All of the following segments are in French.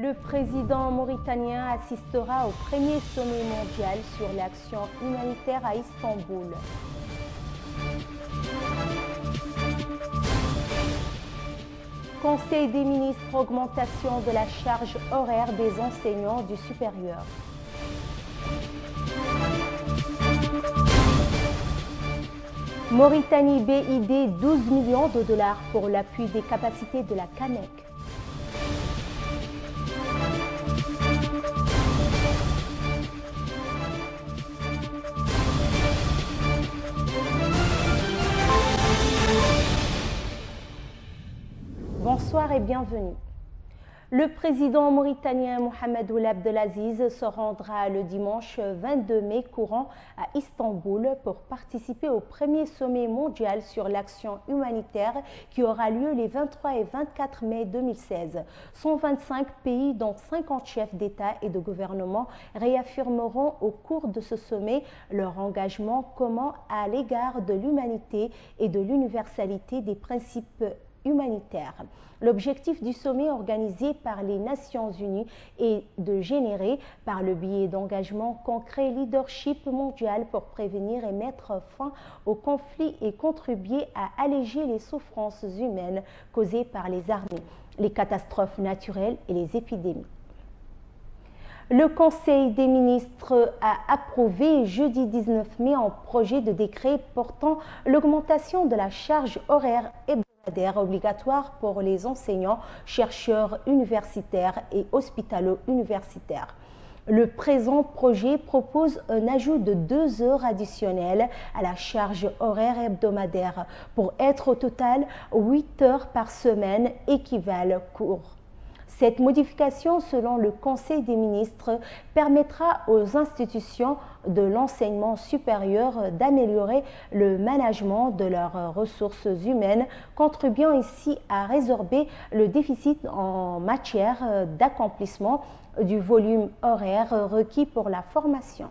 Le président mauritanien assistera au premier sommet mondial sur l'action humanitaire à Istanbul. Conseil des ministres, augmentation de la charge horaire des enseignants du supérieur. Mauritanie BID 12 millions de dollars pour l'appui des capacités de la CAMEC. Bonsoir et bienvenue. Le président mauritanien Mohamed Ould Abdelaziz se rendra le dimanche 22 mai courant à Istanbul pour participer au premier sommet mondial sur l'action humanitaire qui aura lieu les 23 et 24 mai 2016. 125 pays, dont 50 chefs d'État et de gouvernement, réaffirmeront au cours de ce sommet leur engagement commun à l'égard de l'humanité et de l'universalité des principes humanitaire. L'objectif du sommet organisé par les Nations Unies est de générer, par le biais d'engagements concrets, leadership mondial pour prévenir et mettre fin aux conflits et contribuer à alléger les souffrances humaines causées par les armées, les catastrophes naturelles et les épidémies. Le Conseil des ministres a approuvé jeudi 19 mai un projet de décret portant l'augmentation de la charge horaire obligatoire pour les enseignants, chercheurs universitaires et hospitalo-universitaires. Le présent projet propose un ajout de 2 heures additionnelles à la charge horaire hebdomadaire pour être au total 8 heures par semaine équivalent cours. Cette modification, selon le Conseil des ministres, permettra aux institutions de l'enseignement supérieur d'améliorer le management de leurs ressources humaines, contribuant ici à résorber le déficit en matière d'accomplissement du volume horaire requis pour la formation.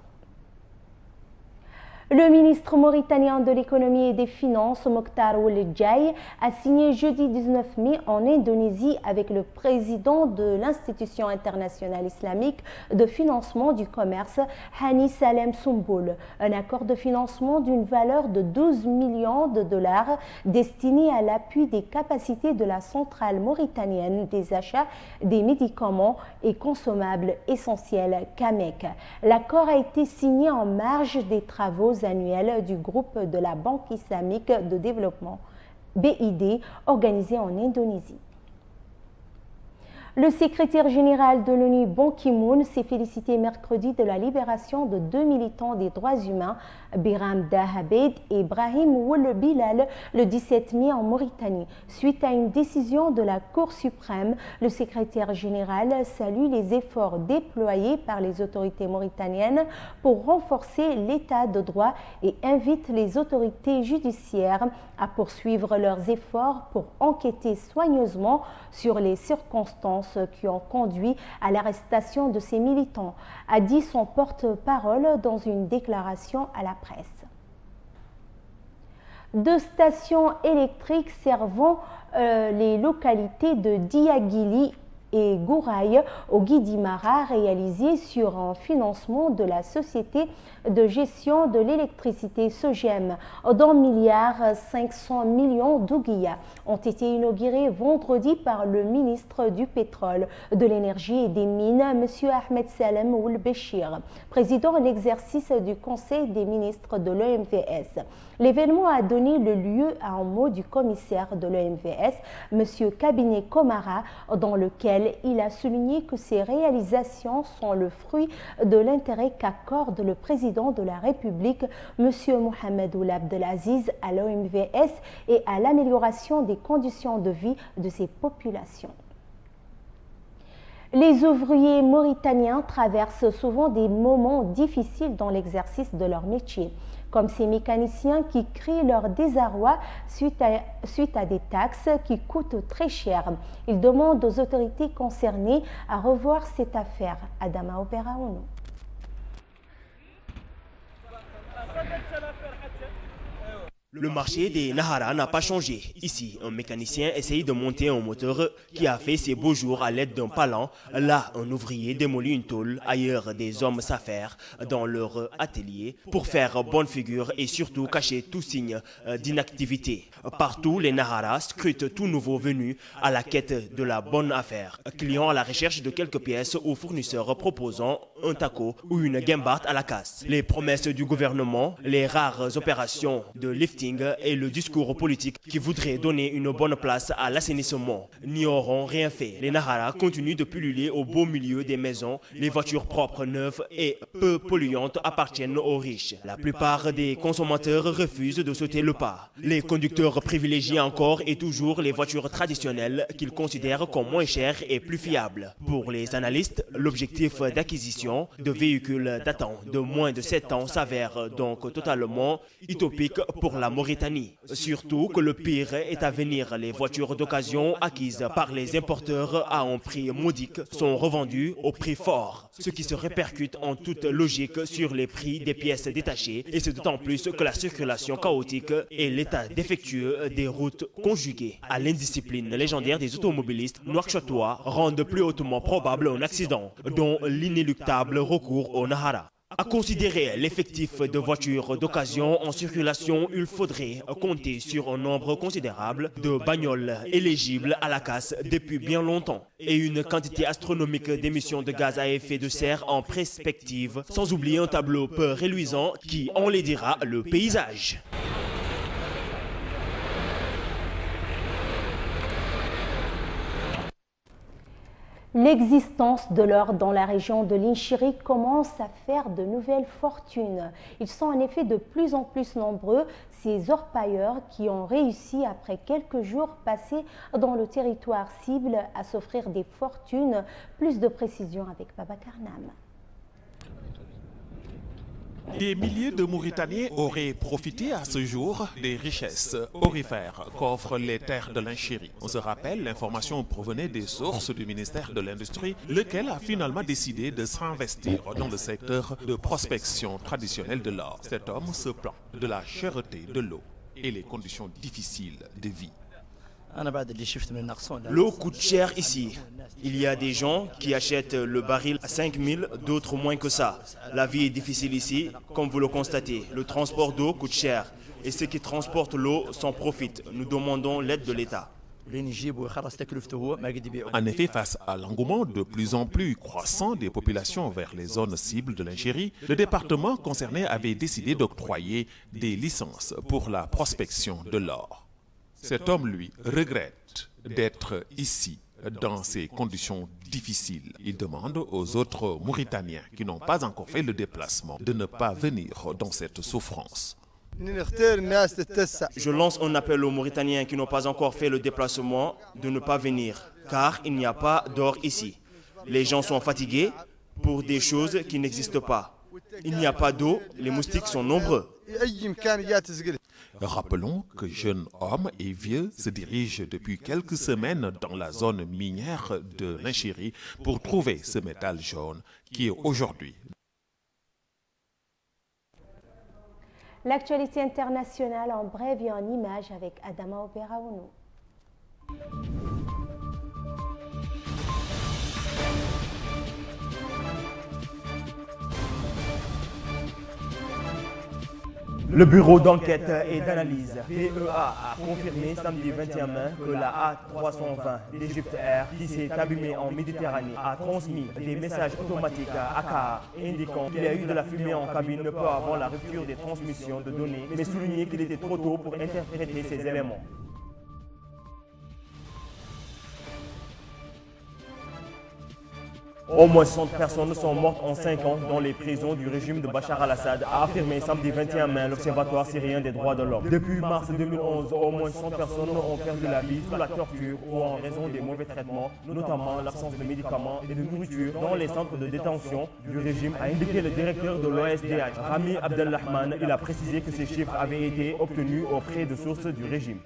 Le ministre mauritanien de l'économie et des finances, Mokhtar Ould Djaï, a signé jeudi 19 mai en Indonésie avec le président de l'Institution internationale islamique de financement du commerce, Hani Salem Soumboul, un accord de financement d'une valeur de 12 millions de dollars destiné à l'appui des capacités de la centrale mauritanienne des achats des médicaments et consommables essentiels CAMEC. L'accord a été signé en marge des travaux annuel du groupe de la Banque islamique de développement BID organisé en Indonésie. Le secrétaire général de l'ONU, Ban Ki-moon, s'est félicité mercredi de la libération de 2 militants des droits humains, Biram Dahabed et Brahim Ould Bilal, le 17 mai en Mauritanie. Suite à une décision de la Cour suprême, le secrétaire général salue les efforts déployés par les autorités mauritaniennes pour renforcer l'état de droit et invite les autorités judiciaires à poursuivre leurs efforts pour enquêter soigneusement sur les circonstances qui ont conduit à l'arrestation de ces militants, a dit son porte-parole dans une déclaration à la presse. 2 stations électriques servant les localités de Diaguili et Gouraï au Guidimara, réalisées sur un financement de la Société de gestion de l'électricité SOGEM d'un milliard 500 millions d'ouguiyas, ont été inaugurées vendredi par le ministre du Pétrole, de l'Énergie et des Mines, M. Ahmed Salem Ould Béchir, président en exercice du Conseil des ministres de l'OMVS. L'événement a donné le lieu à un mot du commissaire de l'OMVS, M. Kabinet Komara, dans lequel il a souligné que ces réalisations sont le fruit de l'intérêt qu'accorde le président de la République, M. Mohamed Ould Abdelaziz, à l'OMVS et à l'amélioration des conditions de vie de ses populations. Les ouvriers mauritaniens traversent souvent des moments difficiles dans l'exercice de leur métier, comme ces mécaniciens qui crient leur désarroi suite à des taxes qui coûtent très cher. Ils demandent aux autorités concernées à revoir cette affaire. Adama Operaouno. Le marché des Nahara n'a pas changé. Ici, un mécanicien essaye de monter un moteur qui a fait ses beaux jours à l'aide d'un palan. Là, un ouvrier démolit une tôle. Ailleurs, des hommes s'affairent dans leur atelier pour faire bonne figure et surtout cacher tout signe d'inactivité. Partout, les Nahara scrutent tout nouveau venu à la quête de la bonne affaire. Clients à la recherche de quelques pièces ou fournisseurs proposant un taco ou une guimbarte à la casse. Les promesses du gouvernement, les rares opérations de lifting et le discours politique qui voudrait donner une bonne place à l'assainissement n'y auront rien fait. Les Nahara continuent de pulluler au beau milieu des maisons. Les voitures propres, neuves et peu polluantes appartiennent aux riches. La plupart des consommateurs refusent de sauter le pas. Les conducteurs privilégient encore et toujours les voitures traditionnelles qu'ils considèrent comme moins chères et plus fiables. Pour les analystes, l'objectif d'acquisition de véhicules datant de moins de 7 ans s'avère donc totalement utopique pour la Mauritanie. Surtout que le pire est à venir. Les voitures d'occasion acquises par les importeurs à un prix modique sont revendues au prix fort, ce qui se répercute en toute logique sur les prix des pièces détachées, et c'est d'autant plus que la circulation chaotique et l'état défectueux des routes conjugués à l'indiscipline légendaire des automobilistes nouakchottois rendent plus hautement probable un accident, dont l'inéluctable recours au Nahara. À considérer l'effectif de voitures d'occasion en circulation, il faudrait compter sur un nombre considérable de bagnoles éligibles à la casse depuis bien longtemps et une quantité astronomique d'émissions de gaz à effet de serre en perspective, sans oublier un tableau peu reluisant qui enlaidira le paysage. L'existence de l'or dans la région de l'Inchiri commence à faire de nouvelles fortunes. Ils sont en effet de plus en plus nombreux, ces orpailleurs qui ont réussi après quelques jours passés dans le territoire cible à s'offrir des fortunes. Plus de précisions avec Babacar Nam. Des milliers de Mauritaniens auraient profité à ce jour des richesses aurifères qu'offrent les terres de l'Inchiri. On se rappelle, l'information provenait des sources du ministère de l'Industrie, lequel a finalement décidé de s'investir dans le secteur de prospection traditionnelle de l'or. Cet homme se plaint de la cherté de l'eau et les conditions difficiles de vie. L'eau coûte cher ici. Il y a des gens qui achètent le baril à 5 000, d'autres moins que ça. La vie est difficile ici, comme vous le constatez. Le transport d'eau coûte cher et ceux qui transportent l'eau s'en profitent. Nous demandons l'aide de l'État. En effet, face à l'engouement de plus en plus croissant des populations vers les zones cibles de l'Inchiri, le département concerné avait décidé d'octroyer des licences pour la prospection de l'or. Cet homme, lui, regrette d'être ici dans ces conditions difficiles. Il demande aux autres Mauritaniens qui n'ont pas encore fait le déplacement de ne pas venir dans cette souffrance. Je lance un appel aux Mauritaniens qui n'ont pas encore fait le déplacement de ne pas venir, car il n'y a pas d'or ici. Les gens sont fatigués pour des choses qui n'existent pas. Il n'y a pas d'eau, les moustiques sont nombreux. Rappelons que jeunes hommes et vieux se dirigent depuis quelques semaines dans la zone minière de l'Inchiri pour trouver ce métal jaune qui est aujourd'hui. L'actualité internationale en bref et en images avec Adama Operaounou. Le bureau d'enquête et d'analyse PEA a confirmé samedi 21 mai que la A320 d'Egypte Air, qui s'est abîmée en Méditerranée, a transmis des messages automatiques à ACAA indiquant qu'il y a eu de la fumée en cabine peu avant la rupture des transmissions de données, mais souligné qu'il était trop tôt pour interpréter ces éléments. Au moins 60 personnes sont mortes en 5 ans dans les prisons du régime de Bachar al-Assad, a affirmé samedi 21 mai l'Observatoire syrien des droits de l'homme. Depuis mars 2011, au moins 100 personnes ont perdu la vie sous la torture ou en raison des mauvais traitements, notamment l'absence de médicaments et de nourriture dans les centres de détention du régime, a indiqué le directeur de l'OSDH, Rami Abdelrahman. Il a précisé que ces chiffres avaient été obtenus auprès de sources du régime.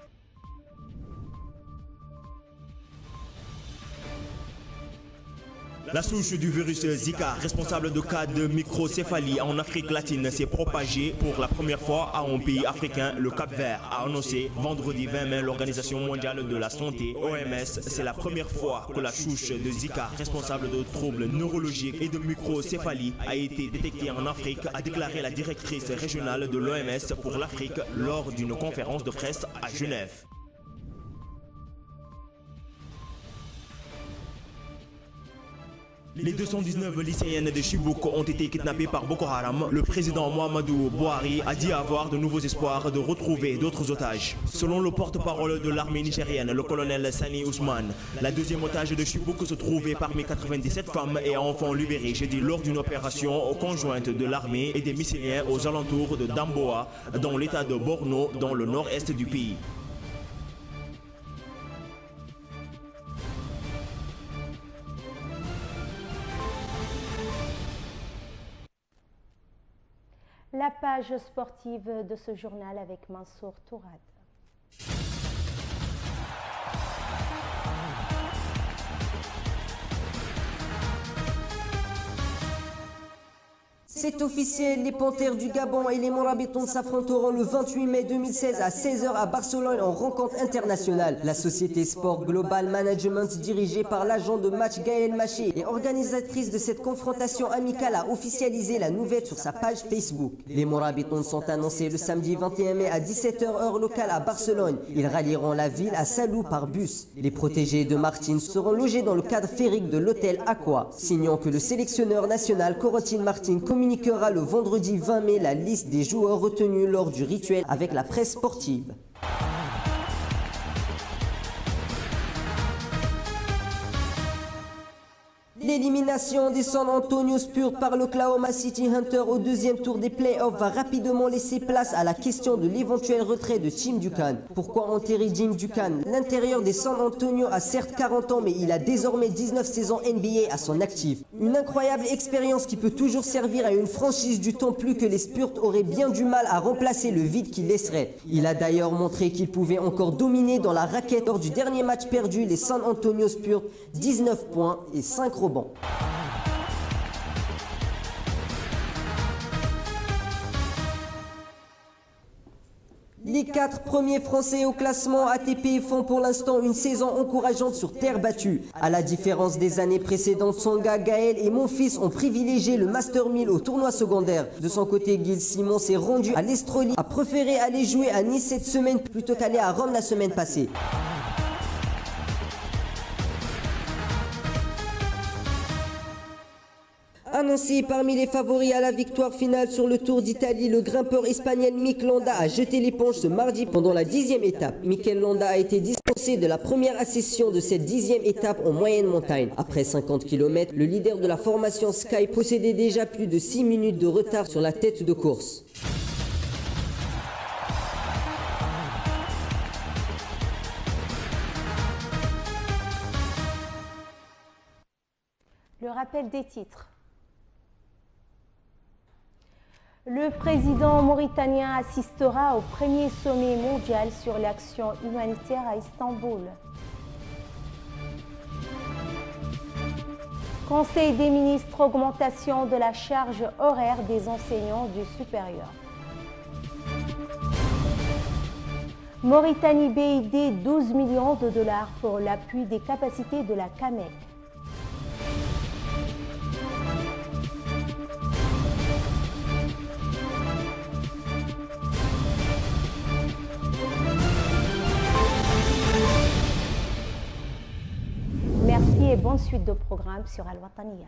La souche du virus Zika, responsable de cas de microcéphalie en Afrique latine, s'est propagée pour la première fois à un pays africain. Le Cap-Vert a annoncé vendredi 20 mai l'Organisation mondiale de la santé, OMS. C'est la première fois que la souche de Zika, responsable de troubles neurologiques et de microcéphalie, a été détectée en Afrique, a déclaré la directrice régionale de l'OMS pour l'Afrique lors d'une conférence de presse à Genève. Les 219 lycéennes de Chibok ont été kidnappées par Boko Haram. Le président Mohamedou Buhari a dit avoir de nouveaux espoirs de retrouver d'autres otages. Selon le porte-parole de l'armée nigérienne, le colonel Sani Ousmane, la deuxième otage de Chibok se trouvait parmi 97 femmes et enfants libérés jeudi lors d'une opération conjointe de l'armée et des Mycéliens aux alentours de Damboa, dans l'état de Borno, dans le nord-est du pays. La page sportive de ce journal avec Mansour Tourad. C'est officiel, les Panthères du Gabon et les Morabitons s'affronteront le 28 mai 2016 à 16 h à Barcelone en rencontre internationale. La société Sport Global Management, dirigée par l'agent de match Gaël Maché et organisatrice de cette confrontation amicale, a officialisé la nouvelle sur sa page Facebook. Les Morabitons sont annoncés le samedi 21 mai à 17 h heure locale à Barcelone. Ils rallieront la ville à Salou par bus. Les protégés de Martin seront logés dans le cadre féerique de l'hôtel Aqua. Signons que le sélectionneur national Corentin Martin communiquera le vendredi 20 mai la liste des joueurs retenus lors du rituel avec la presse sportive. L'élimination des San Antonio Spurs par l'Oklahoma City Hunter au deuxième tour des playoffs va rapidement laisser place à la question de l'éventuel retrait de Tim Duncan. Pourquoi enterrer Tim Duncan? L'intérieur des San Antonio a certes 40 ans, mais il a désormais 19 saisons NBA à son actif. Une incroyable expérience qui peut toujours servir à une franchise du temps plus que les Spurs auraient bien du mal à remplacer le vide qu'il laisserait. Il a d'ailleurs montré qu'il pouvait encore dominer dans la raquette lors du dernier match perdu, les San Antonio Spurs, 19 points et 5 rebonds. Les 4 premiers Français au classement ATP font pour l'instant une saison encourageante sur terre battue. À la différence des années précédentes, Tsonga, Gaël et Monfils ont privilégié le Master 1000 au tournoi secondaire. De son côté, Gilles Simon s'est rendu à l'Estroli, a préféré aller jouer à Nice cette semaine plutôt qu'aller à Rome la semaine passée. Annoncé parmi les favoris à la victoire finale sur le Tour d'Italie, le grimpeur espagnol Mikel Landa a jeté l'éponge ce mardi pendant la 10e étape. Mikel Landa a été dispensé de la première accession de cette 10e étape en moyenne montagne. Après 50 km, le leader de la formation Sky possédait déjà plus de 6 minutes de retard sur la tête de course. Le rappel des titres. Le président mauritanien assistera au premier sommet mondial sur l'action humanitaire à Istanbul. Conseil des ministres, augmentation de la charge horaire des enseignants du supérieur. Mauritanie BID, 12 millions de dollars pour l'appui des capacités de la CAMEC. Merci et bonne suite de programme sur Al Wataniya.